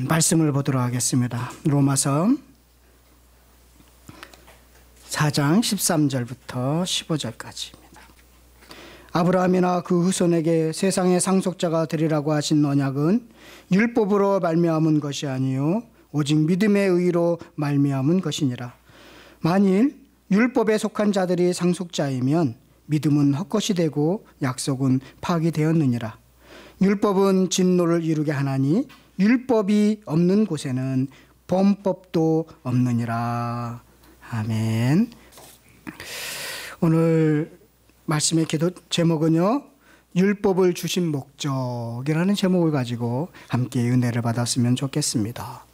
말씀을 보도록 하겠습니다. 로마서 4장 13절부터 15절까지입니다. 아브라함이나 그 후손에게 세상의 상속자가 되리라고 하신 언약은 율법으로 말미암은 것이 아니요 오직 믿음의 의로 말미암은 것이니라. 만일 율법에 속한 자들이 상속자이면 믿음은 헛것이 되고 약속은 파기되었느니라. 율법은 진노를 이루게 하나니 율법이 없는 곳에는 범법도 없느니라. 아멘. 오늘 말씀의 기도 제목은요, 율법을 주신 목적이라는 제목을 가지고 함께 은혜를 받았으면 좋겠습니다.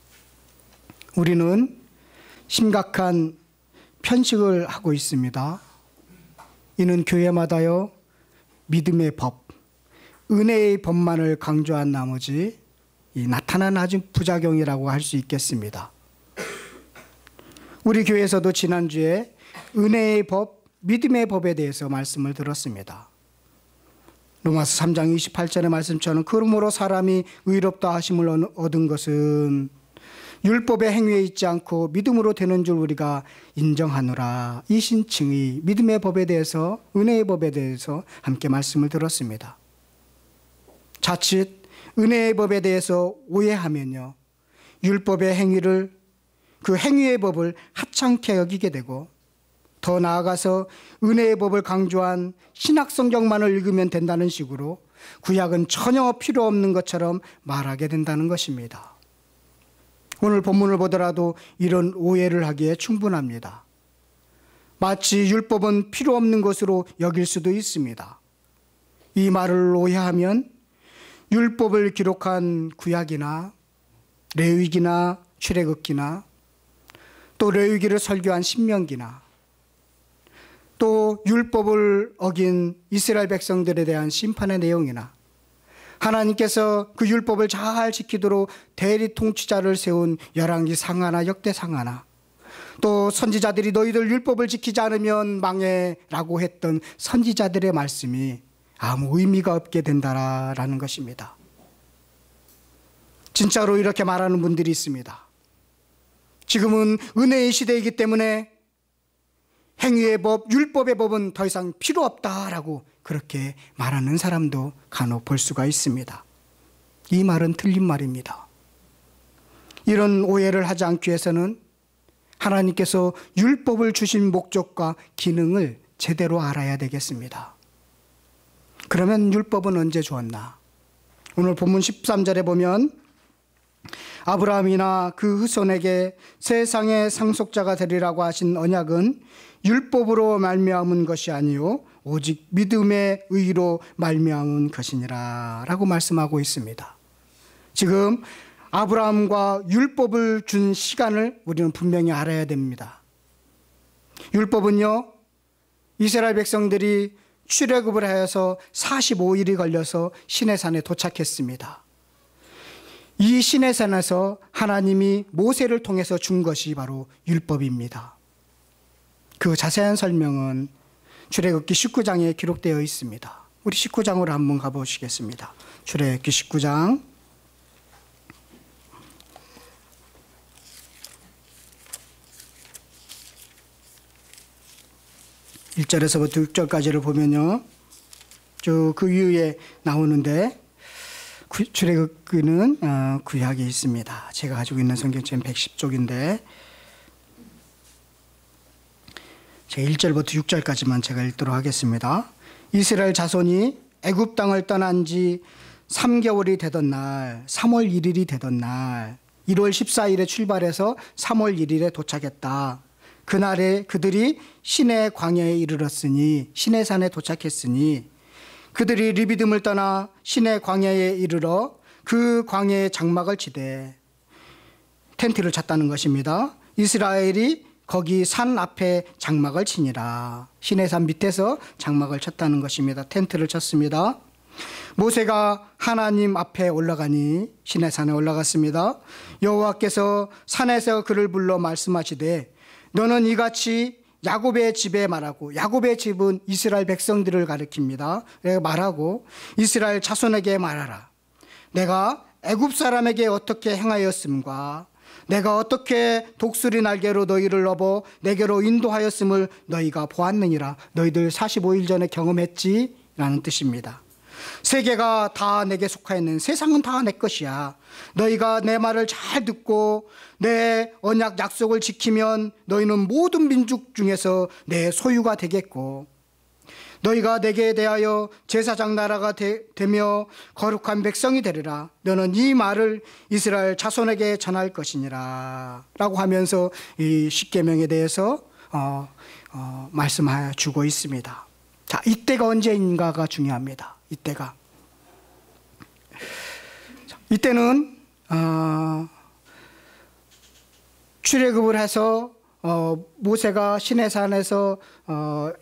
우리는 심각한 편식을 하고 있습니다. 이는 교회마다요, 믿음의 법, 은혜의 법만을 강조한 나머지 나타난 아주 부작용이라고 할 수 있겠습니다. 우리 교회에서도 지난주에 은혜의 법, 믿음의 법에 대해서 말씀을 들었습니다. 로마서 3장 28절의 말씀처럼 그러므로 사람이 의롭다 하심을 얻은 것은 율법의 행위에 있지 않고 믿음으로 되는 줄 우리가 인정하노라. 이 신칭의 믿음의 법에 대해서, 은혜의 법에 대해서 함께 말씀을 들었습니다. 자칫 은혜의 법에 대해서 오해하면요, 율법의 행위를, 그 행위의 법을 하찮게 여기게 되고, 더 나아가서 은혜의 법을 강조한 신약성경만을 읽으면 된다는 식으로 구약은 전혀 필요 없는 것처럼 말하게 된다는 것입니다. 오늘 본문을 보더라도 이런 오해를 하기에 충분합니다. 마치 율법은 필요 없는 것으로 여길 수도 있습니다. 이 말을 오해하면 율법을 기록한 구약이나 레위기나 출애굽기나 또 레위기를 설교한 신명기나 또 율법을 어긴 이스라엘 백성들에 대한 심판의 내용이나 하나님께서 그 율법을 잘 지키도록 대리 통치자를 세운 열왕기 상하나 역대 상하나 또 선지자들이 너희들 율법을 지키지 않으면 망해라고 했던 선지자들의 말씀이 아무 의미가 없게 된다라는 것입니다. 진짜로 이렇게 말하는 분들이 있습니다. 지금은 은혜의 시대이기 때문에 행위의 법, 율법의 법은 더 이상 필요 없다라고 그렇게 말하는 사람도 간혹 볼 수가 있습니다. 이 말은 틀린 말입니다. 이런 오해를 하지 않기 위해서는 하나님께서 율법을 주신 목적과 기능을 제대로 알아야 되겠습니다. 그러면 율법은 언제 주었나? 오늘 본문 13절에 보면 아브라함이나 그 후손에게 세상의 상속자가 되리라고 하신 언약은 율법으로 말미암은 것이 아니요 오직 믿음의 의로 말미암은 것이니라 라고 말씀하고 있습니다. 지금 아브라함과 율법을 준 시간을 우리는 분명히 알아야 됩니다. 율법은요, 이스라엘 백성들이 출애굽을 하여서 45일이 걸려서 시내산에 도착했습니다. 이 시내산에서 하나님이 모세를 통해서 준 것이 바로 율법입니다. 그 자세한 설명은 출애굽기 19장에 기록되어 있습니다. 우리 19장으로 한번 가보시겠습니다. 출애굽기 19장 1절에서부터 6절까지를 보면요, 쭉 그 이후에 나오는데 출애굽기는 구약에 있습니다. 제가 가지고 있는 성경책 110쪽인데 제가 1절부터 6절까지만 제가 읽도록 하겠습니다. 이스라엘 자손이 애굽 땅을 떠난 지 3개월이 되던 날, 3월 1일이 되던 날, 1월 14일에 출발해서 3월 1일에 도착했다. 그날에 그들이 시내 광야에 이르렀으니, 시내산에 도착했으니 그들이 리비딤을 떠나 시내 광야에 이르러 그 광야에 장막을 치되, 텐트를 쳤다는 것입니다. 이스라엘이 거기 산 앞에 장막을 치니라. 시내산 밑에서 장막을 쳤다는 것입니다. 텐트를 쳤습니다. 모세가 하나님 앞에 올라가니, 시내산에 올라갔습니다. 여호와께서 산에서 그를 불러 말씀하시되 너는 이같이 야곱의 집에 말하고, 야곱의 집은 이스라엘 백성들을 가리킵니다. 말하고 이스라엘 자손에게 말하라. 내가 애굽 사람에게 어떻게 행하였음과 내가 어떻게 독수리 날개로 너희를 넘어 내게로 인도하였음을 너희가 보았느니라. 너희들 45일 전에 경험했지? 라는 뜻입니다. 세계가 다 내게 속하였는, 세상은 다 내 것이야. 너희가 내 말을 잘 듣고 내 언약 약속을 지키면 너희는 모든 민족 중에서 내 소유가 되겠고, 너희가 내게 대하여 제사장 나라가 되며 거룩한 백성이 되리라. 너는 이 말을 이스라엘 자손에게 전할 것이니라. 라고 하면서 이 십계명에 대해서 말씀하여 주고 있습니다. 자, 이때가 언제인가가 중요합니다. 이때는 출애굽을 해서 모세가 시내산에서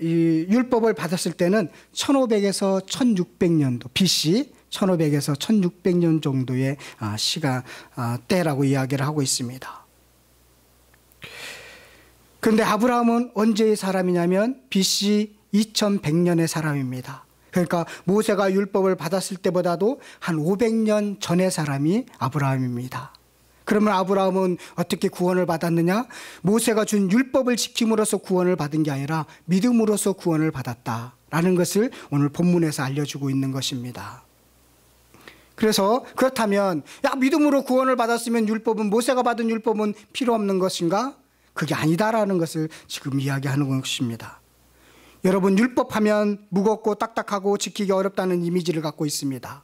이 율법을 받았을 때는 1500에서 1600년도 BC 1500에서 1600년 정도의 시간 때라고 이야기를 하고 있습니다. 그런데 아브라함은 언제의 사람이냐면 BC 2100년의 사람입니다. 그러니까 모세가 율법을 받았을 때보다도 한 500년 전의 사람이 아브라함입니다. 그러면 아브라함은 어떻게 구원을 받았느냐? 모세가 준 율법을 지킴으로써 구원을 받은 게 아니라 믿음으로써 구원을 받았다라는 것을 오늘 본문에서 알려주고 있는 것입니다. 그래서 그렇다면 믿음으로 구원을 받았으면 율법은, 모세가 받은 율법은 필요 없는 것인가? 그게 아니다라는 것을 지금 이야기하는 것입니다. 여러분, 율법하면 무겁고 딱딱하고 지키기 어렵다는 이미지를 갖고 있습니다.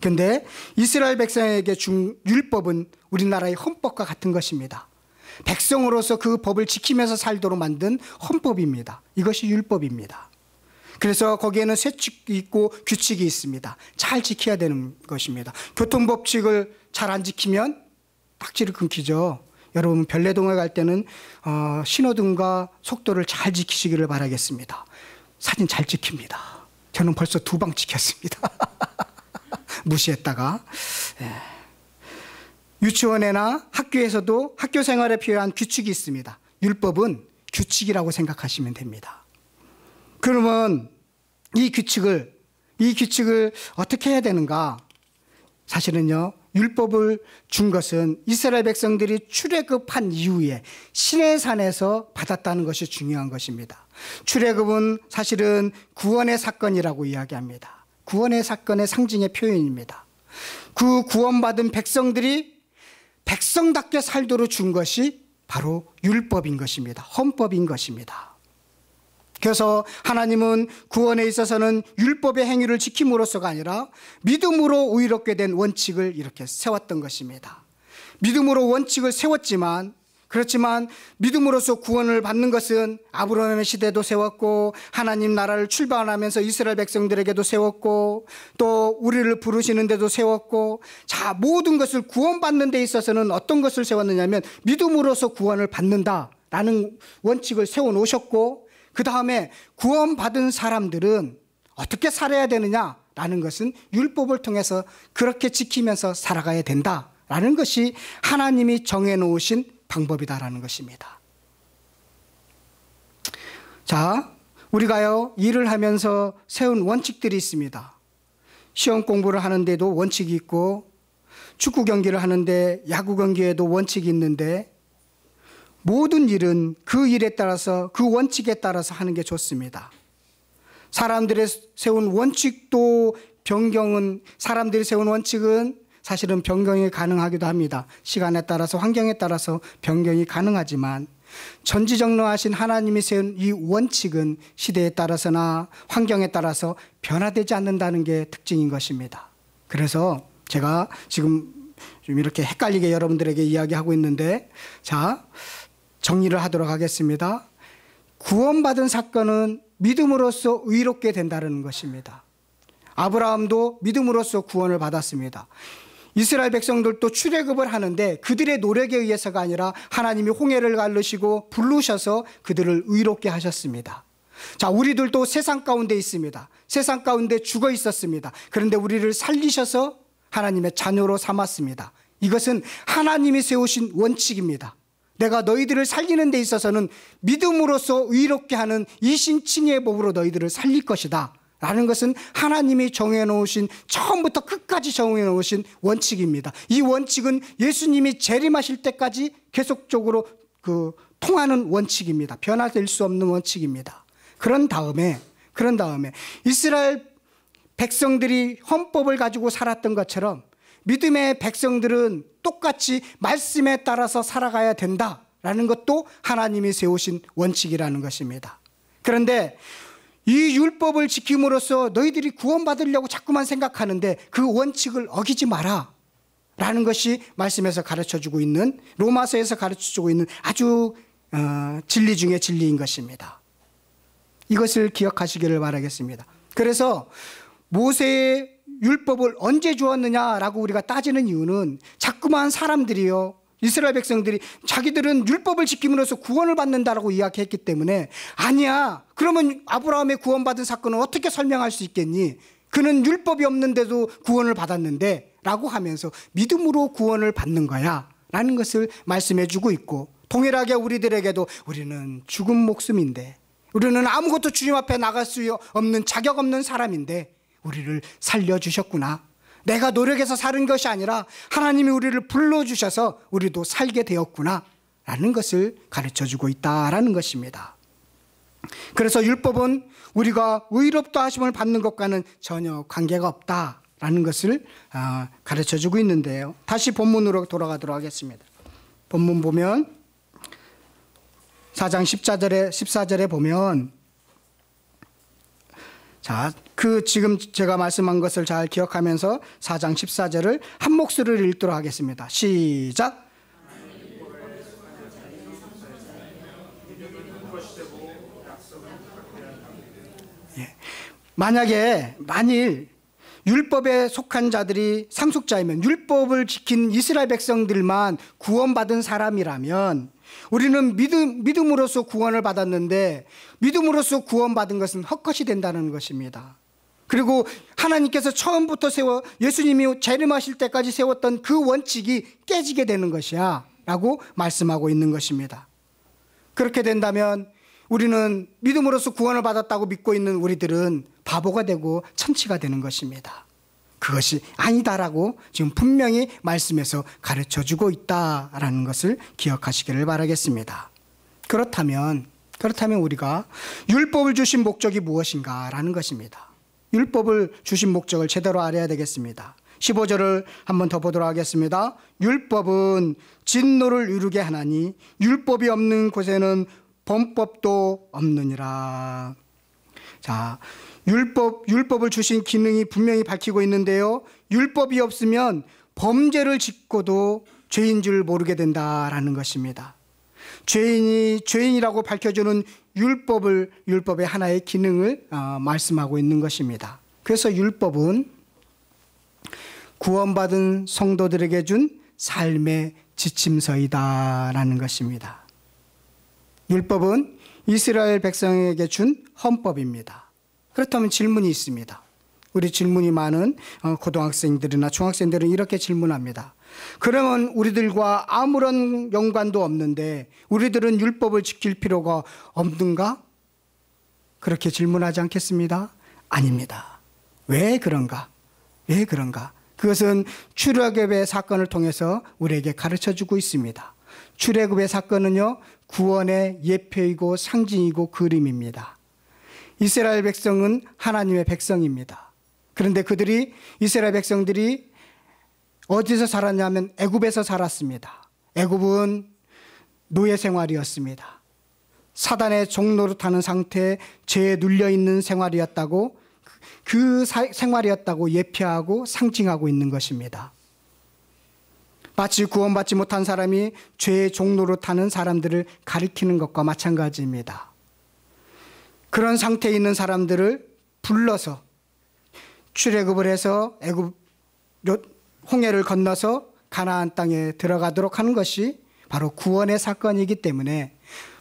그런데 이스라엘 백성에게 준 율법은 우리나라의 헌법과 같은 것입니다. 백성으로서 그 법을 지키면서 살도록 만든 헌법입니다. 이것이 율법입니다. 그래서 거기에는 세칙이 있고 규칙이 있습니다. 잘 지켜야 되는 것입니다. 교통법칙을 잘 안 지키면 딱지를 끊기죠. 여러분, 별내동에 갈 때는 신호등과 속도를 잘 지키시기를 바라겠습니다. 사진 잘 찍힙니다. 저는 벌써 2방 찍혔습니다. 무시했다가. 유치원이나 학교에서도 학교 생활에 필요한 규칙이 있습니다. 율법은 규칙이라고 생각하시면 됩니다. 그러면 이 규칙을 어떻게 해야 되는가? 사실은요, 율법을 준 것은 이스라엘 백성들이 출애굽한 이후에 시내산에서 받았다는 것이 중요한 것입니다. 출애굽은 사실은 구원의 사건이라고 이야기합니다. 구원의 사건의 상징의 표현입니다. 그 구원받은 백성들이 백성답게 살도록 준 것이 바로 율법인 것입니다. 헌법인 것입니다. 그래서 하나님은 구원에 있어서는 율법의 행위를 지킴으로써가 아니라 믿음으로 의롭게 된 원칙을 이렇게 세웠던 것입니다. 믿음으로 원칙을 세웠지만, 그렇지만 믿음으로써 구원을 받는 것은 아브라함의 시대도 세웠고 하나님 나라를 출발하면서 이스라엘 백성들에게도 세웠고 또 우리를 부르시는 데도 세웠고, 자, 모든 것을 구원받는 데 있어서는 어떤 것을 세웠느냐면 믿음으로써 구원을 받는다라는 원칙을 세워놓으셨고, 그 다음에 구원받은 사람들은 어떻게 살아야 되느냐라는 것은 율법을 통해서 그렇게 지키면서 살아가야 된다라는 것이 하나님이 정해놓으신 방법이다라는 것입니다. 자, 우리가요, 일을 하면서 세운 원칙들이 있습니다. 시험 공부를 하는데도 원칙이 있고, 축구 경기를 하는데 야구 경기에도 원칙이 있는데, 모든 일은 그 일에 따라서, 그 원칙에 따라서 하는 게 좋습니다. 사람들이 세운 원칙도 사람들이 세운 원칙은 사실은 변경이 가능하기도 합니다. 시간에 따라서, 환경에 따라서 변경이 가능하지만 전지전능하신 하나님이 세운 이 원칙은 시대에 따라서나 환경에 따라서 변화되지 않는다는 게 특징인 것입니다. 그래서 제가 지금 좀 이렇게 헷갈리게 여러분들에게 이야기하고 있는데, 자, 정리를 하도록 하겠습니다. 구원받은 사건은 믿음으로써 의롭게 된다는 것입니다. 아브라함도 믿음으로써 구원을 받았습니다. 이스라엘 백성들도 출애굽을 하는데 그들의 노력에 의해서가 아니라 하나님이 홍해를 가르시고 부르셔서 그들을 의롭게 하셨습니다. 자, 우리들도 세상 가운데 있습니다. 세상 가운데 죽어 있었습니다. 그런데 우리를 살리셔서 하나님의 자녀로 삼았습니다. 이것은 하나님이 세우신 원칙입니다. 내가 너희들을 살리는 데 있어서는 믿음으로써 의롭게 하는 이신칭의 법으로 너희들을 살릴 것이다 라는 것은 하나님이 정해놓으신, 처음부터 끝까지 정해놓으신 원칙입니다. 이 원칙은 예수님이 재림하실 때까지 계속적으로 통하는 원칙입니다. 변화될 수 없는 원칙입니다. 그런 다음에 이스라엘 백성들이 헌법을 가지고 살았던 것처럼 믿음의 백성들은 똑같이 말씀에 따라서 살아가야 된다라는 것도 하나님이 세우신 원칙이라는 것입니다. 그런데 이 율법을 지킴으로써 너희들이 구원받으려고 자꾸만 생각하는데 그 원칙을 어기지 마라 라는 것이 말씀에서 가르쳐주고 있는, 로마서에서 가르쳐주고 있는 아주 진리 중에 진리인 것입니다. 이것을 기억하시기를 바라겠습니다. 그래서 모세의 율법을 언제 주었느냐라고 우리가 따지는 이유는 자꾸만 사람들이요, 이스라엘 백성들이 자기들은 율법을 지킴으로써 구원을 받는다라고 이야기했기 때문에, 아니야, 그러면 아브라함의 구원받은 사건은 어떻게 설명할 수 있겠니? 그는 율법이 없는데도 구원을 받았는데 라고 하면서 믿음으로 구원을 받는 거야 라는 것을 말씀해 주고 있고, 동일하게 우리들에게도 우리는 죽은 목숨인데, 우리는 아무것도 주님 앞에 나갈 수 없는 자격 없는 사람인데 우리를 살려주셨구나, 내가 노력해서 사는 것이 아니라 하나님이 우리를 불러주셔서 우리도 살게 되었구나 라는 것을 가르쳐주고 있다라는 것입니다. 그래서 율법은 우리가 의롭다 하심을 받는 것과는 전혀 관계가 없다라는 것을 가르쳐주고 있는데요. 다시 본문으로 돌아가도록 하겠습니다. 본문 보면 4장 14절에 보면, 자, 지금 제가 말씀한 것을 잘 기억하면서 4장 14절을 한 목소리를 읽도록 하겠습니다. 시작. 예. 만일 율법에 속한 자들이 상속자이면, 율법을 지킨 이스라엘 백성들만 구원받은 사람이라면 우리는 믿음으로써 구원을 받았는데 믿음으로써 구원받은 것은 헛것이 된다는 것입니다. 그리고 하나님께서 처음부터 예수님이 재림하실 때까지 세웠던 그 원칙이 깨지게 되는 것이야 라고 말씀하고 있는 것입니다. 그렇게 된다면 우리는 믿음으로써 구원을 받았다고 믿고 있는 우리들은 바보가 되고 천치가 되는 것입니다. 그것이 아니다라고 지금 분명히 말씀에서 가르쳐주고 있다라는 것을 기억하시기를 바라겠습니다. 그렇다면 우리가 율법을 주신 목적이 무엇인가라는 것입니다. 율법을 주신 목적을 제대로 알아야 되겠습니다. 15절을 한번 더 보도록 하겠습니다. 율법은 진노를 이루게 하나니 율법이 없는 곳에는 범법도 없느니라. 자, 율법을 주신 기능이 분명히 밝히고 있는데요, 율법이 없으면 범죄를 짓고도 죄인 줄 모르게 된다라는 것입니다. 죄인이라고 밝혀주는 율법의 하나의 기능을 말씀하고 있는 것입니다. 그래서 율법은 구원받은 성도들에게 준 삶의 지침서이다라는 것입니다. 율법은 이스라엘 백성에게 준 헌법입니다. 그렇다면 질문이 있습니다. 우리 질문이 많은 고등학생들이나 중학생들은 이렇게 질문합니다. 그러면 우리들과 아무런 연관도 없는데 우리들은 율법을 지킬 필요가 없는가? 그렇게 질문하지 않겠습니다? 아닙니다. 왜 그런가? 그것은 출애굽의 사건을 통해서 우리에게 가르쳐주고 있습니다. 출애굽의 사건은요, 구원의 예표이고 상징이고 그림입니다. 이스라엘 백성은 하나님의 백성입니다. 그런데 이스라엘 백성들이 어디서 살았냐면 애굽에서 살았습니다. 애굽은 노예 생활이었습니다. 사단의 종노릇하는 상태에 죄에 눌려있는 생활이었다고, 그 생활이었다고 예표하고 상징하고 있는 것입니다. 마치 구원받지 못한 사람이 죄의 종노릇하는 사람들을 가리키는 것과 마찬가지입니다. 그런 상태에 있는 사람들을 불러서 출애굽을 해서 홍해를 건너서 가나안 땅에 들어가도록 하는 것이 바로 구원의 사건이기 때문에,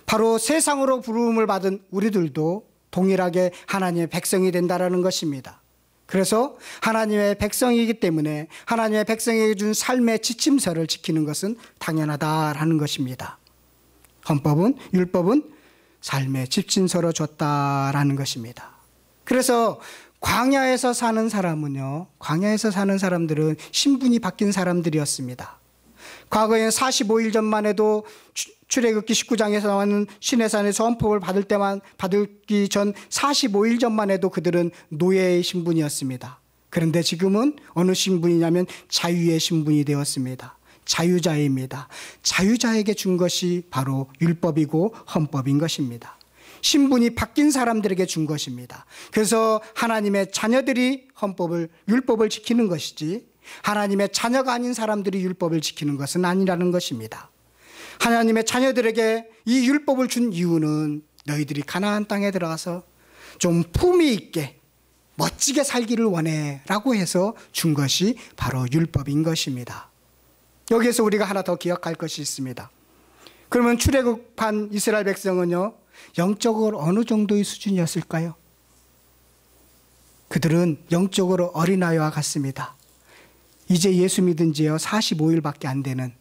바로 세상으로 부름을 받은 우리들도 동일하게 하나님의 백성이 된다는 것입니다. 그래서 하나님의 백성이기 때문에 하나님의 백성에게 준 삶의 지침서를 지키는 것은 당연하다라는 것입니다. 율법은 삶의 지침서로 줬다라는 것입니다. 그래서 광야에서 사는 사람은요, 광야에서 사는 사람들은 신분이 바뀐 사람들이었습니다. 과거에 45일 전만 해도 출애굽기 19장에서 나오는 시내산에서 헌법을 받기 전 45일 전만 해도 그들은 노예의 신분이었습니다. 그런데 지금은 어느 신분이냐면 자유의 신분이 되었습니다. 자유자입니다. 자유자에게 준 것이 바로 율법이고 헌법인 것입니다. 신분이 바뀐 사람들에게 준 것입니다. 그래서 하나님의 자녀들이 율법을 지키는 것이지 하나님의 자녀가 아닌 사람들이 율법을 지키는 것은 아니라는 것입니다. 하나님의 자녀들에게 이 율법을 준 이유는 너희들이 가나안 땅에 들어가서 좀 품위 있게 멋지게 살기를 원해 라고 해서 준 것이 바로 율법인 것입니다. 여기에서 우리가 하나 더 기억할 것이 있습니다. 그러면 출애굽한 이스라엘 백성은요, 영적으로 어느 정도의 수준이었을까요? 그들은 영적으로 어린아이와 같습니다. 이제 예수 믿은 지요 45일밖에 안 되는,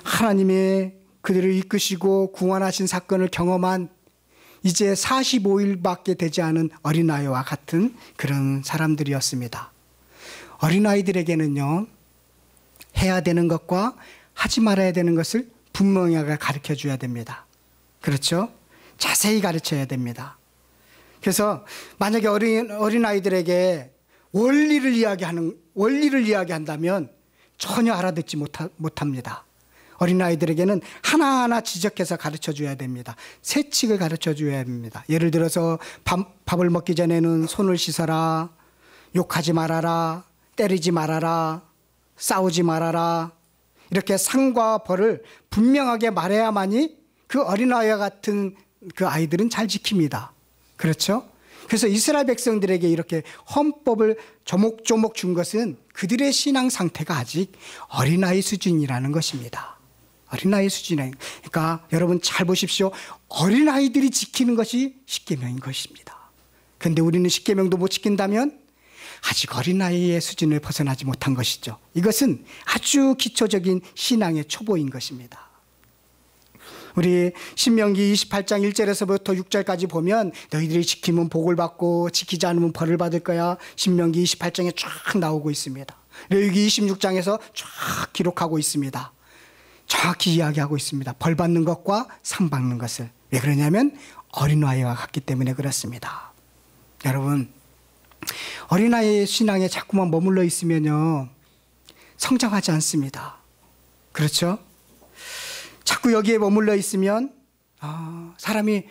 하나님의 그들을 이끄시고 구원하신 사건을 경험한 이제 45일밖에 되지 않은 어린아이와 같은 그런 사람들이었습니다. 어린아이들에게는요, 해야 되는 것과 하지 말아야 되는 것을 분명하게 가르쳐 줘야 됩니다. 그렇죠? 자세히 가르쳐야 됩니다. 그래서 만약에 어린아이들에게 원리를 이야기한다면 전혀 알아듣지 못합니다. 어린아이들에게는 하나하나 지적해서 가르쳐 줘야 됩니다. 세칙을 가르쳐 줘야 됩니다. 예를 들어서 밥을 먹기 전에는 손을 씻어라, 욕하지 말아라, 때리지 말아라, 싸우지 말아라, 이렇게 상과 벌을 분명하게 말해야만이 그 어린아이와 같은 그 아이들은 잘 지킵니다. 그렇죠? 그래서 이스라엘 백성들에게 이렇게 헌법을 조목조목 준 것은 그들의 신앙 상태가 아직 어린아이 수준이라는 것입니다. 어린아이 수준에, 그러니까 여러분 잘 보십시오. 어린아이들이 지키는 것이 십계명인 것입니다. 그런데 우리는 십계명도 못 지킨다면 아직 어린아이의 수준을 벗어나지 못한 것이죠. 이것은 아주 기초적인 신앙의 초보인 것입니다. 우리 신명기 28장 1절에서부터 6절까지 보면 너희들이 지키면 복을 받고 지키지 않으면 벌을 받을 거야. 신명기 28장에 쫙 나오고 있습니다. 레위기 26장에서 쫙 기록하고 있습니다. 정확히 이야기하고 있습니다. 벌 받는 것과 상 받는 것을. 왜 그러냐면 어린아이와 같기 때문에 그렇습니다. 여러분, 어린아이의 신앙에 자꾸만 머물러 있으면요, 성장하지 않습니다. 그렇죠? 자꾸 여기에 머물러 있으면 사람이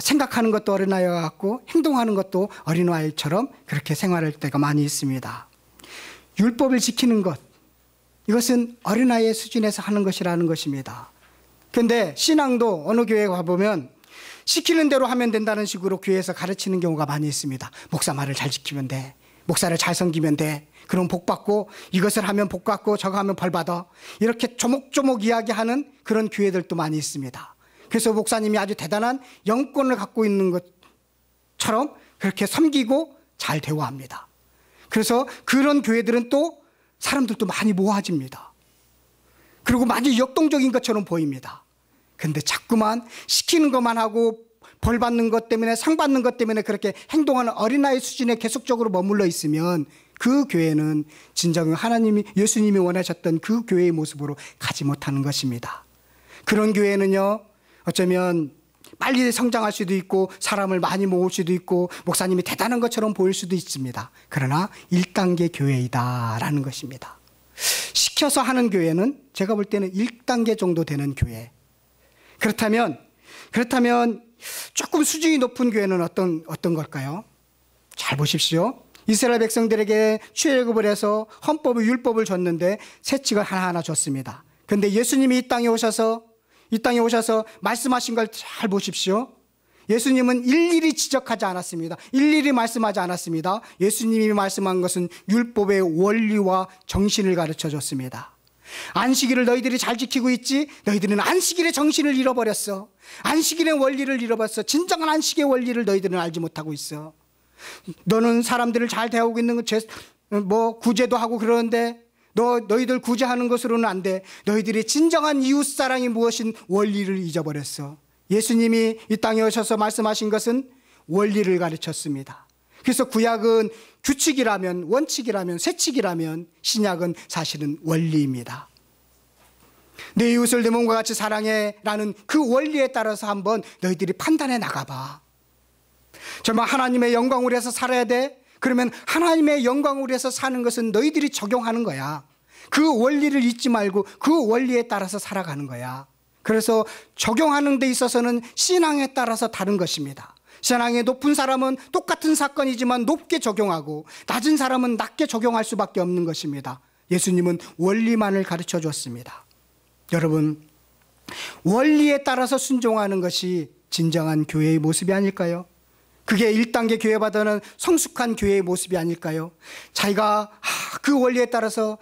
생각하는 것도 어린아이와 같고 행동하는 것도 어린아이처럼 그렇게 생활할 때가 많이 있습니다. 율법을 지키는 것, 이것은 어린아이의 수준에서 하는 것이라는 것입니다. 그런데 신앙도 어느 교회에 가보면 시키는 대로 하면 된다는 식으로 교회에서 가르치는 경우가 많이 있습니다. 목사 말을 잘 지키면 돼. 목사를 잘 섬기면 돼. 그럼 복 받고, 이것을 하면 복 받고 저거 하면 벌 받아. 이렇게 조목조목 이야기하는 그런 교회들도 많이 있습니다. 그래서 목사님이 아주 대단한 영권을 갖고 있는 것처럼 그렇게 섬기고 잘 대우합니다. 그래서 그런 교회들은 또 사람들도 많이 모아집니다. 그리고 많이 역동적인 것처럼 보입니다. 근데 자꾸만 시키는 것만 하고 벌 받는 것 때문에, 상 받는 것 때문에 그렇게 행동하는 어린아이 수준에 계속적으로 머물러 있으면 그 교회는 진정 예수님이 원하셨던 그 교회의 모습으로 가지 못하는 것입니다. 그런 교회는요, 어쩌면 빨리 성장할 수도 있고 사람을 많이 모을 수도 있고 목사님이 대단한 것처럼 보일 수도 있습니다. 그러나 1단계 교회이다라는 것입니다. 시켜서 하는 교회는 제가 볼 때는 1단계 정도 되는 교회. 그렇다면 조금 수준이 높은 교회는 어떤 걸까요? 잘 보십시오. 이스라엘 백성들에게 출애굽을 해서 헌법을, 율법을 줬는데 세칙을 하나하나 줬습니다. 그런데 예수님이 이 땅에 오셔서 말씀하신 걸 잘 보십시오. 예수님은 일일이 지적하지 않았습니다. 일일이 말씀하지 않았습니다. 예수님이 말씀한 것은 율법의 원리와 정신을 가르쳐 줬습니다. 안식일을 너희들이 잘 지키고 있지? 너희들은 안식일의 정신을 잃어버렸어. 안식일의 원리를 잃어버렸어. 진정한 안식의 원리를 너희들은 알지 못하고 있어. 너는 사람들을 잘 대하고 있는 거 구제도 하고 그러는데 너희들 구제하는 것으로는 안 돼. 너희들이 진정한 이웃사랑이 무엇인 원리를 잊어버렸어. 예수님이 이 땅에 오셔서 말씀하신 것은 원리를 가르쳤습니다. 그래서 구약은 규칙이라면, 원칙이라면, 세칙이라면 신약은 사실은 원리입니다. 내 이웃을 내 몸과 같이 사랑해라는 그 원리에 따라서 한번 너희들이 판단해 나가봐. 정말 하나님의 영광을 위해서 살아야 돼? 그러면 하나님의 영광을 위해서 사는 것은 너희들이 적용하는 거야. 그 원리를 잊지 말고 그 원리에 따라서 살아가는 거야. 그래서 적용하는 데 있어서는 신앙에 따라서 다른 것입니다. 신앙이 높은 사람은 똑같은 사건이지만 높게 적용하고 낮은 사람은 낮게 적용할 수밖에 없는 것입니다. 예수님은 원리만을 가르쳐 줬습니다. 여러분, 원리에 따라서 순종하는 것이 진정한 교회의 모습이 아닐까요? 그게 1단계 교회보다는 성숙한 교회의 모습이 아닐까요? 자기가 그 원리에 따라서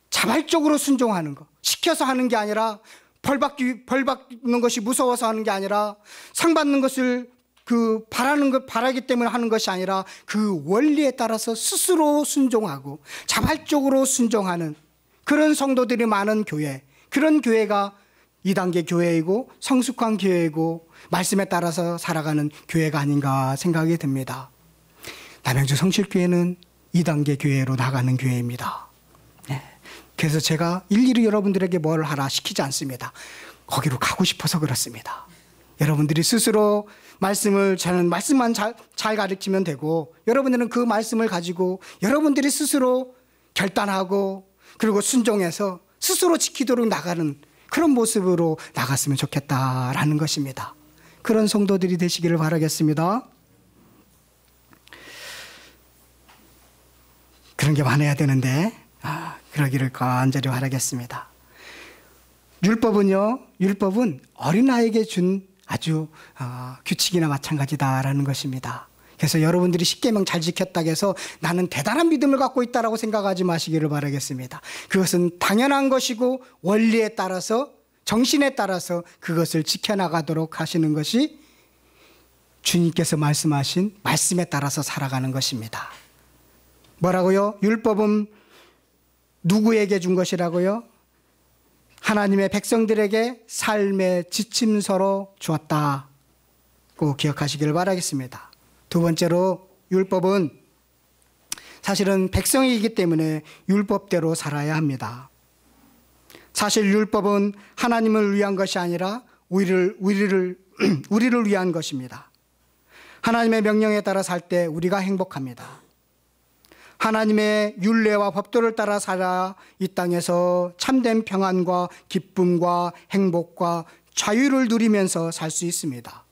자발적으로 순종하는 것, 시켜서 하는 게 아니라 벌 받는 것이 무서워서 하는 게 아니라 상 받는 것을 바라기 때문에 하는 것이 아니라 그 원리에 따라서 스스로 순종하고 자발적으로 순종하는 그런 성도들이 많은 교회, 그런 교회가 2단계 교회이고 성숙한 교회이고 말씀에 따라서 살아가는 교회가 아닌가 생각이 듭니다. 남양주 성실교회는 2단계 교회로 나가는 교회입니다. 네. 그래서 제가 일일이 여러분들에게 뭘 하라 시키지 않습니다. 거기로 가고 싶어서 그렇습니다. 여러분들이 스스로 저는 말씀만 잘 가르치면 되고 여러분들은 그 말씀을 가지고 여러분들이 스스로 결단하고 그리고 순종해서 스스로 지키도록 나가는 그런 모습으로 나갔으면 좋겠다라는 것입니다. 그런 성도들이 되시기를 바라겠습니다. 그런 게 많아야 되는데 그러기를 간절히 바라겠습니다. 율법은 어린아이에게 준 아주 규칙이나 마찬가지다라는 것입니다. 그래서 여러분들이 십계명 잘 지켰다고 해서 나는 대단한 믿음을 갖고 있다라고 생각하지 마시기를 바라겠습니다. 그것은 당연한 것이고 원리에 따라서 정신에 따라서 그것을 지켜나가도록 하시는 것이 주님께서 말씀하신 말씀에 따라서 살아가는 것입니다. 뭐라고요? 율법은 누구에게 준 것이라고요? 하나님의 백성들에게 삶의 지침서로 주었다고 기억하시기를 바라겠습니다. 두 번째로 율법은 사실은 백성이기 때문에 율법대로 살아야 합니다. 사실 율법은 하나님을 위한 것이 아니라 우리를 위한 것입니다. 하나님의 명령에 따라 살 때 우리가 행복합니다. 하나님의 율례와 법도를 따라 살아 이 땅에서 참된 평안과 기쁨과 행복과 자유를 누리면서 살 수 있습니다.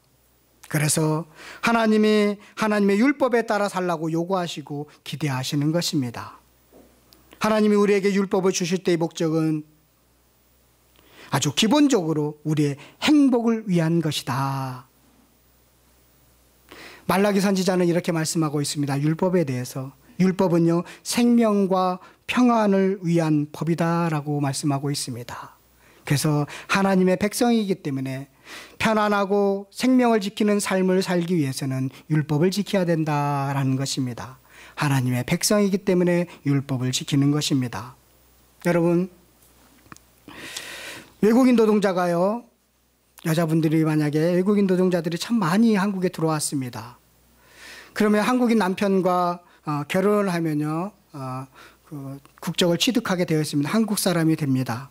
그래서 하나님이 하나님의 율법에 따라 살라고 요구하시고 기대하시는 것입니다. 하나님이 우리에게 율법을 주실 때의 목적은 아주 기본적으로 우리의 행복을 위한 것이다. 말라기 선지자는 이렇게 말씀하고 있습니다. 율법에 대해서. 율법은요, 생명과 평안을 위한 법이다라고 말씀하고 있습니다. 그래서 하나님의 백성이기 때문에 편안하고 생명을 지키는 삶을 살기 위해서는 율법을 지켜야 된다라는 것입니다. 하나님의 백성이기 때문에 율법을 지키는 것입니다. 여러분, 외국인 노동자가요, 여자분들이 만약에 외국인 노동자들이 참 많이 한국에 들어왔습니다. 그러면 한국인 남편과 결혼을 하면요, 국적을 취득하게 되어 있습니다. 한국 사람이 됩니다.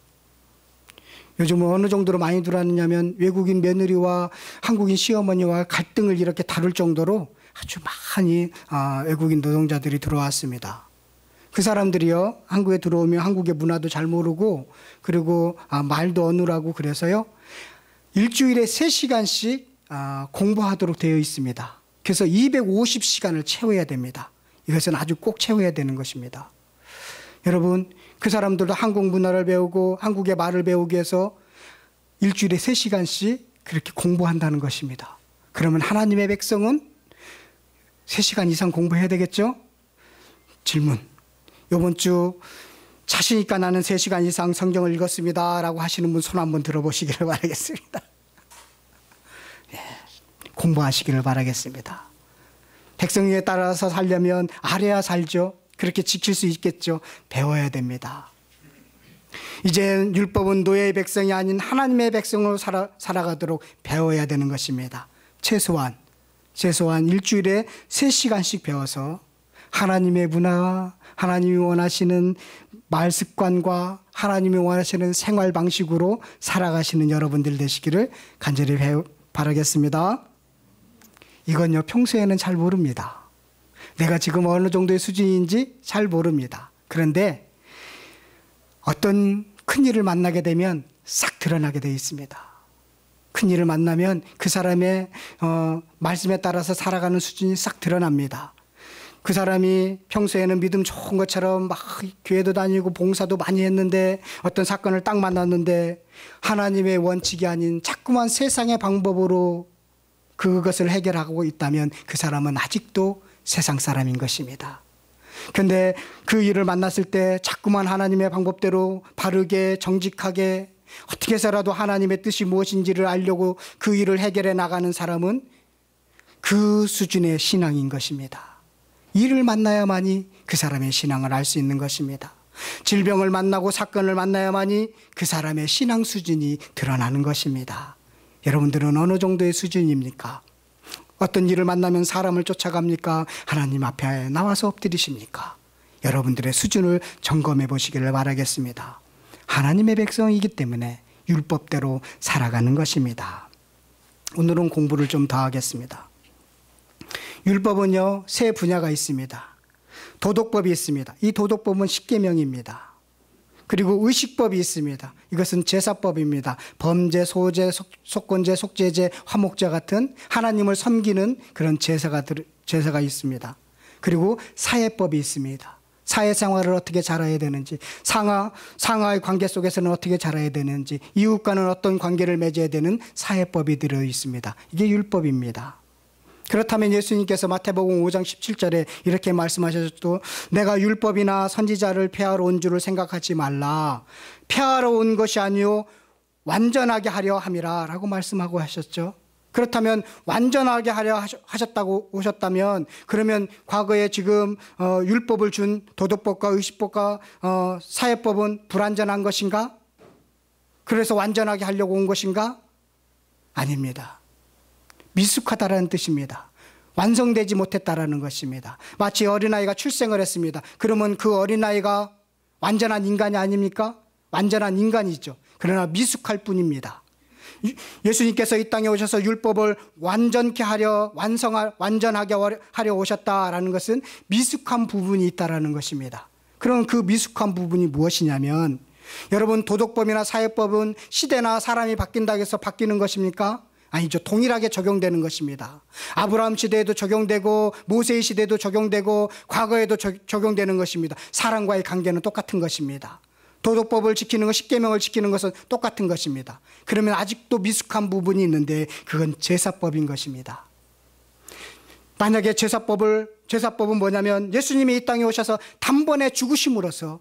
요즘은 어느 정도로 많이 들어왔느냐면 외국인 며느리와 한국인 시어머니와 갈등을 이렇게 다룰 정도로 아주 많이 외국인 노동자들이 들어왔습니다. 그 사람들이요, 한국에 들어오면 한국의 문화도 잘 모르고 그리고 말도 어눌하고 그래서요, 일주일에 3시간씩 공부하도록 되어 있습니다. 그래서 250시간을 채워야 됩니다. 이것은 아주 꼭 채워야 되는 것입니다. 여러분, 그 사람들도 한국 문화를 배우고 한국의 말을 배우기 위해서 일주일에 3시간씩 그렇게 공부한다는 것입니다. 그러면 하나님의 백성은 3시간 이상 공부해야 되겠죠? 질문. 이번 주 자신 있게 나는 3시간 이상 성경을 읽었습니다 라고 하시는 분 손 한번 들어보시기를 바라겠습니다. 네, 공부하시기를 바라겠습니다. 백성에 따라서 살려면 알아야 살죠. 그렇게 지킬 수 있겠죠. 배워야 됩니다. 이제 율법은 노예의 백성이 아닌 하나님의 백성으로 살아가도록 배워야 되는 것입니다. 최소한 최소한 일주일에 3시간씩 배워서 하나님의 문화, 하나님이 원하시는 말 습관과 하나님이 원하시는 생활 방식으로 살아가시는 여러분들 되시기를 간절히 바라겠습니다. 이건요, 평소에는 잘 모릅니다. 내가 지금 어느 정도의 수준인지 잘 모릅니다. 그런데 어떤 큰 일을 만나게 되면 싹 드러나게 되어 있습니다. 큰 일을 만나면 그 사람의 말씀에 따라서 살아가는 수준이 싹 드러납니다. 그 사람이 평소에는 믿음 좋은 것처럼 막 교회도 다니고 봉사도 많이 했는데 어떤 사건을 딱 만났는데 하나님의 원칙이 아닌 자꾸만 세상의 방법으로 그것을 해결하고 있다면 그 사람은 아직도 세상 사람인 것입니다. 그런데 그 일을 만났을 때 자꾸만 하나님의 방법대로 바르게 정직하게 어떻게 해서라도 하나님의 뜻이 무엇인지를 알려고 그 일을 해결해 나가는 사람은 그 수준의 신앙인 것입니다. 일을 만나야만이 그 사람의 신앙을 알 수 있는 것입니다. 질병을 만나고 사건을 만나야만이 그 사람의 신앙 수준이 드러나는 것입니다. 여러분들은 어느 정도의 수준입니까? 어떤 일을 만나면 사람을 쫓아갑니까? 하나님 앞에 나와서 엎드리십니까? 여러분들의 수준을 점검해 보시기를 바라겠습니다. 하나님의 백성이기 때문에 율법대로 살아가는 것입니다. 오늘은 공부를 좀 더 하겠습니다. 율법은요, 세 분야가 있습니다. 도덕법이 있습니다. 이 도덕법은 십계명입니다. 그리고 의식법이 있습니다. 이것은 제사법입니다. 범죄, 소죄, 속건죄, 속죄죄, 화목죄 같은 하나님을 섬기는 그런 제사가 있습니다. 그리고 사회법이 있습니다. 사회생활을 어떻게 잘해야 되는지, 상하의 관계 속에서는 어떻게 잘해야 되는지, 이웃과는 어떤 관계를 맺어야 되는 사회법이 들어 있습니다. 이게 율법입니다. 그렇다면 예수님께서 마태복음 5장 17절에 이렇게 말씀하셨죠. 내가 율법이나 선지자를 폐하러 온 줄을 생각하지 말라. 폐하러 온 것이 아니요 완전하게 하려 함이라 라고 말씀하고 하셨죠. 그렇다면 완전하게 하려 하셨다고 오셨다면 그러면 과거에 지금 율법을 준 도덕법과 의식법과 사회법은 불완전한 것인가? 그래서 완전하게 하려고 온 것인가? 아닙니다. 미숙하다라는 뜻입니다. 완성되지 못했다라는 것입니다. 마치 어린아이가 출생을 했습니다. 그러면 그 어린아이가 완전한 인간이 아닙니까? 완전한 인간이죠. 그러나 미숙할 뿐입니다. 예수님께서 이 땅에 오셔서 율법을 완전케 하려 완전하게 하려 오셨다라는 것은 미숙한 부분이 있다라는 것입니다. 그럼 그 미숙한 부분이 무엇이냐면 여러분 도덕법이나 사회법은 시대나 사람이 바뀐다고 해서 바뀌는 것입니까? 아니죠. 동일하게 적용되는 것입니다. 아브라함 시대에도 적용되고 모세의 시대에도 적용되고 과거에도 적용되는 것입니다. 사람과의 관계는 똑같은 것입니다. 도덕법을 지키는 것, 십계명을 지키는 것은 똑같은 것입니다. 그러면 아직도 미숙한 부분이 있는데 그건 제사법인 것입니다. 만약에 제사법은 뭐냐면 예수님이 이 땅에 오셔서 단번에 죽으심으로써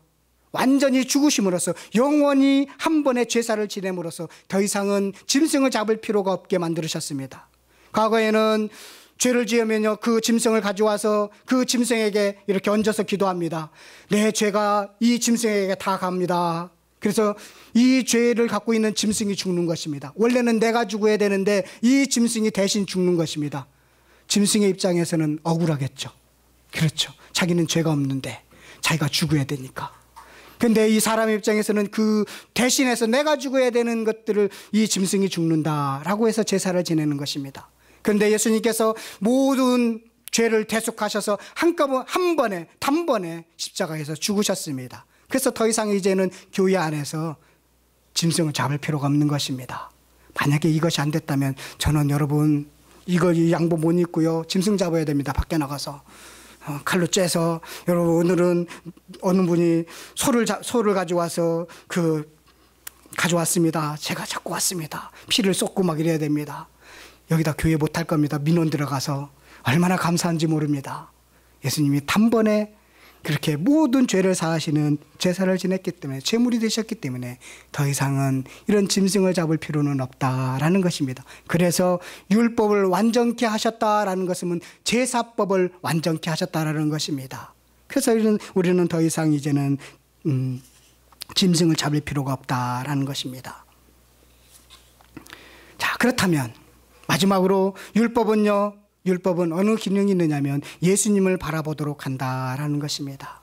완전히 죽으심으로써 영원히 한 번의 제사를 지냄으로써 더 이상은 짐승을 잡을 필요가 없게 만들으셨습니다. 과거에는 죄를 지으면요 그 짐승을 가져와서 그 짐승에게 이렇게 얹어서 기도합니다. 내 죄가 이 짐승에게 다 갑니다. 그래서 이 죄를 갖고 있는 짐승이 죽는 것입니다. 원래는 내가 죽어야 되는데 이 짐승이 대신 죽는 것입니다. 짐승의 입장에서는 억울하겠죠. 그렇죠. 자기는 죄가 없는데 자기가 죽어야 되니까. 근데 이 사람 입장에서는 그 대신해서 내가 죽어야 되는 것들을 이 짐승이 죽는다라고 해서 제사를 지내는 것입니다. 그런데 예수님께서 모든 죄를 대속하셔서 한꺼번에 단번에 십자가에서 죽으셨습니다. 그래서 더 이상 이제는 교회 안에서 짐승을 잡을 필요가 없는 것입니다. 만약에 이것이 안 됐다면 저는 여러분 이 양복 못 입고요 짐승 잡아야 됩니다. 밖에 나가서 칼로 째서 여러분 오늘은 어느 분이 소를 가져와서 가져왔습니다. 제가 잡고 왔습니다. 피를 쏟고 막 이래야 됩니다. 여기다 교회 못할 겁니다. 민원 들어가서 얼마나 감사한지 모릅니다. 예수님이 단번에 그렇게 모든 죄를 사하시는 제사를 지냈기 때문에 제물이 되셨기 때문에 더 이상은 이런 짐승을 잡을 필요는 없다라는 것입니다. 그래서 율법을 완전케 하셨다라는 것은 제사법을 완전케 하셨다라는 것입니다. 그래서 우리는 더 이상 이제는 짐승을 잡을 필요가 없다라는 것입니다. 자, 그렇다면 마지막으로 율법은요 율법은 어느 기능이 있느냐면 예수님을 바라보도록 한다라는 것입니다.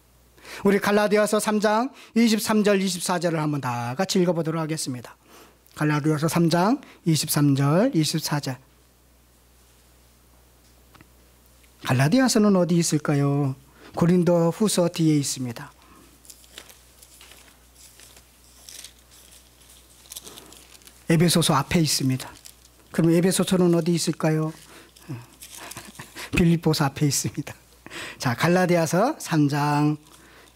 우리 갈라디아서 3장 23절 24절을 한번 다 같이 읽어보도록 하겠습니다. 갈라디아서 3장 23절 24절. 갈라디아서는 어디 있을까요? 고린도 후서 뒤에 있습니다. 에베소서 앞에 있습니다. 그럼 에베소서는 어디 있을까요? 빌립보서 앞에 있습니다. 자, 갈라디아서 3장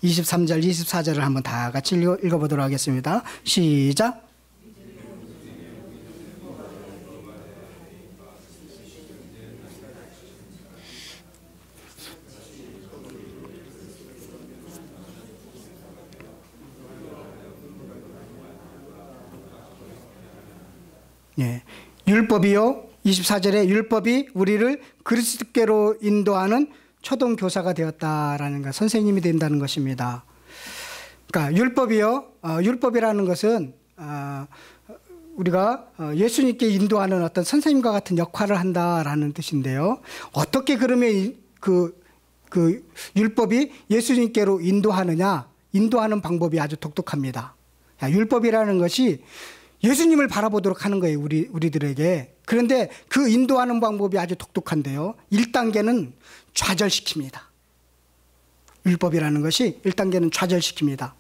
23절 24절을 한번 다 같이 읽어보도록 하겠습니다. 시작. 예, 율법이요. 24절에 율법이 우리를 그리스도께로 인도하는 초동 교사가 되었다라는 것, 선생님이 된다는 것입니다. 그러니까 율법이요. 율법이라는 것은 우리가 예수님께 인도하는 어떤 선생님과 같은 역할을 한다라는 뜻인데요. 어떻게 그러면 그 율법이 예수님께로 인도하느냐? 인도하는 방법이 아주 독특합니다. 율법이라는 것이 예수님을 바라보도록 하는 거예요, 우리들에게. 그런데 그 인도하는 방법이 아주 독특한데요. 1단계는 좌절시킵니다. 율법이라는 것이 1단계는 좌절시킵니다.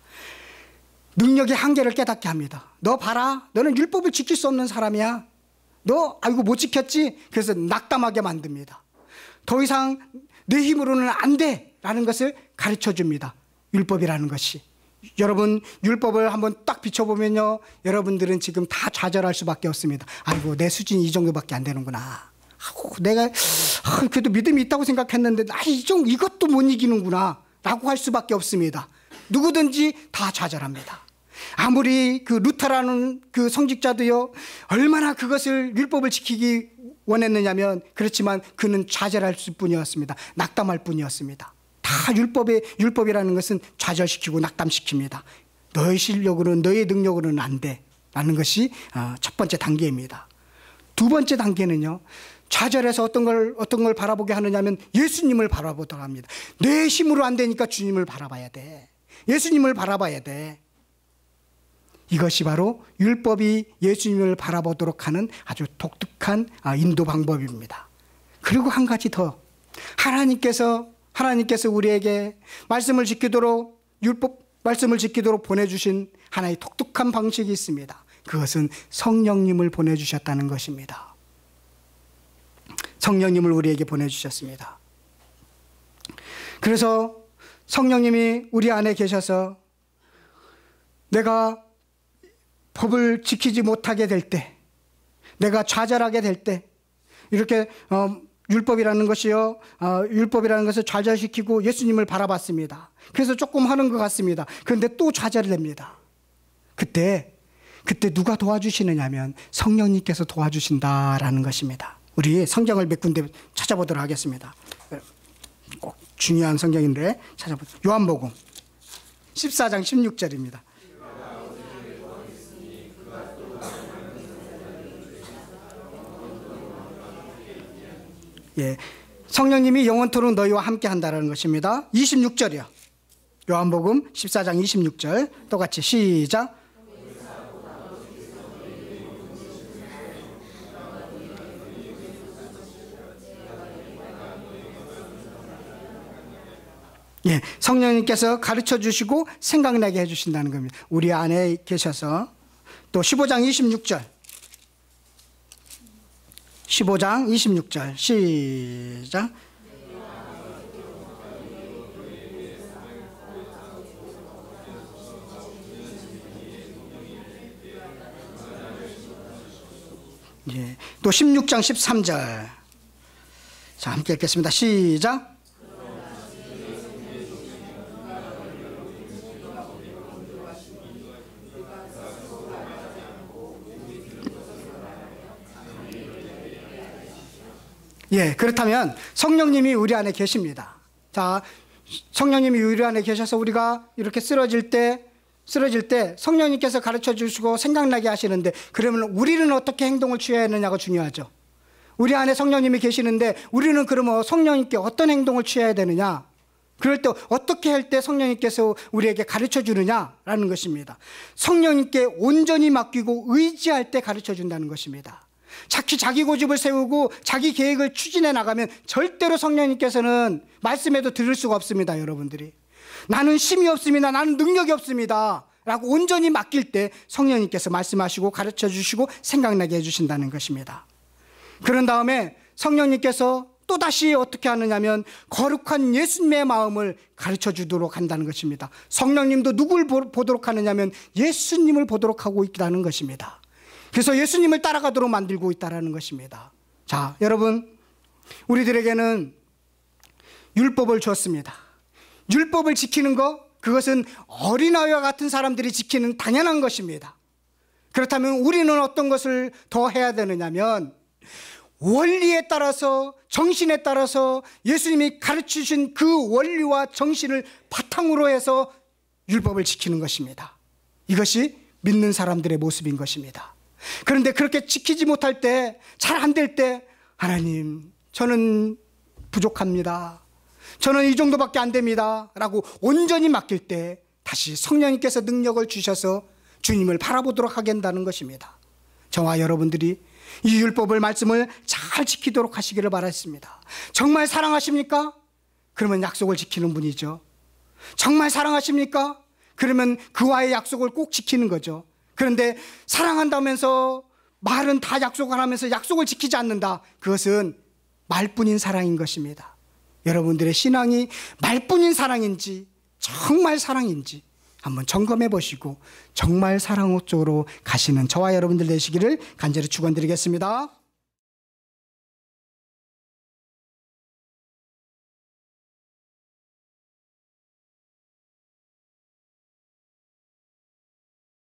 능력의 한계를 깨닫게 합니다. 너 봐라. 너는 율법을 지킬 수 없는 사람이야. 너 아이고 못 지켰지? 그래서 낙담하게 만듭니다. 더 이상 내 힘으로는 안 돼 라는 것을 가르쳐 줍니다. 율법이라는 것이. 여러분 율법을 한번 딱 비춰보면요, 여러분들은 지금 다 좌절할 수밖에 없습니다. 아이고 내 수준이 이 정도밖에 안 되는구나. 아이고 내가 그래도 믿음이 있다고 생각했는데 이것도 못 이기는구나 라고 할 수밖에 없습니다. 누구든지 다 좌절합니다. 아무리 그 루터라는 그 성직자도요, 얼마나 그것을 율법을 지키기 원했느냐면, 그렇지만 그는 좌절할 뿐이었습니다. 낙담할 뿐이었습니다. 다 율법이라는 것은 좌절시키고 낙담시킵니다. 너의 실력으로는, 너의 능력으로는 안 돼 라는 것이 첫 번째 단계입니다. 두 번째 단계는요, 좌절해서 어떤 걸 바라보게 하느냐면 예수님을 바라보도록 합니다. 내 힘으로 안 되니까 주님을 바라봐야 돼. 예수님을 바라봐야 돼. 이것이 바로 율법이 예수님을 바라보도록 하는 아주 독특한 인도 방법입니다. 그리고 한 가지 더, 하나님께서 우리에게 말씀을 지키도록, 율법 말씀을 지키도록 보내주신 하나의 독특한 방식이 있습니다. 그것은 성령님을 보내주셨다는 것입니다. 성령님을 우리에게 보내주셨습니다. 그래서 성령님이 우리 안에 계셔서 내가 법을 지키지 못하게 될 때, 내가 좌절하게 될 때, 이렇게 율법이라는 것이요, 율법이라는 것을 좌절시키고 예수님을 바라봤습니다. 그래서 조금 하는 것 같습니다. 그런데 또 좌절이 됩니다. 그때 누가 도와주시느냐면 성령님께서 도와주신다라는 것입니다. 우리 성경을 몇 군데 찾아보도록 하겠습니다. 꼭 중요한 성경인데 찾아보세요. 요한복음 14장 16절입니다. 예, 성령님이 영원토록 너희와 함께 한다는 것입니다. 26절이요. 요한복음 14장 26절 똑같이 시작. 예, 성령님께서 가르쳐 주시고 생각나게 해주신다는 겁니다. 우리 안에 계셔서. 또 15장 26절 15장 26절 시작. 예, 또 16장 13절. 자, 함께 읽겠습니다. 시작. 예, 그렇다면 성령님이 우리 안에 계십니다. 자, 성령님이 우리 안에 계셔서 우리가 이렇게 쓰러질 때 성령님께서 가르쳐 주시고 생각나게 하시는데, 그러면 우리는 어떻게 행동을 취해야 하느냐가 중요하죠. 우리 안에 성령님이 계시는데 우리는 그러면 성령님께 어떤 행동을 취해야 되느냐? 그럴 때 어떻게 할 때 성령님께서 우리에게 가르쳐 주느냐라는 것입니다. 성령님께 온전히 맡기고 의지할 때 가르쳐 준다는 것입니다. 자기 고집을 세우고 자기 계획을 추진해 나가면 절대로 성령님께서는 말씀에도 들을 수가 없습니다. 여러분들이 나는 힘이 없습니다, 나는 능력이 없습니다 라고 온전히 맡길 때 성령님께서 말씀하시고 가르쳐 주시고 생각나게 해주신다는 것입니다. 그런 다음에 성령님께서 또다시 어떻게 하느냐면 거룩한 예수님의 마음을 가르쳐 주도록 한다는 것입니다. 성령님도 누굴 보도록 하느냐면 예수님을 보도록 하고 있다는 것입니다. 그래서 예수님을 따라가도록 만들고 있다는 것입니다. 자, 여러분, 우리들에게는 율법을 주었습니다. 율법을 지키는 것, 그것은 어린아이와 같은 사람들이 지키는 당연한 것입니다. 그렇다면 우리는 어떤 것을 더 해야 되느냐면 원리에 따라서, 정신에 따라서 예수님이 가르치신 그 원리와 정신을 바탕으로 해서 율법을 지키는 것입니다. 이것이 믿는 사람들의 모습인 것입니다. 그런데 그렇게 지키지 못할 때, 잘 안 될 때, 하나님, 저는 부족합니다, 저는 이 정도밖에 안 됩니다 라고 온전히 맡길 때 다시 성령님께서 능력을 주셔서 주님을 바라보도록 하게 한다는 것입니다. 저와 여러분들이 이 율법을, 말씀을 잘 지키도록 하시기를 바랐습니다. 정말 사랑하십니까? 그러면 약속을 지키는 분이죠. 정말 사랑하십니까? 그러면 그와의 약속을 꼭 지키는 거죠. 그런데 사랑한다면서 말은 다 약속을 하면서 약속을 지키지 않는다, 그것은 말뿐인 사랑인 것입니다. 여러분들의 신앙이 말뿐인 사랑인지 정말 사랑인지 한번 점검해 보시고 정말 사랑 쪽으로 가시는 저와 여러분들 되시기를 간절히 축원드리겠습니다.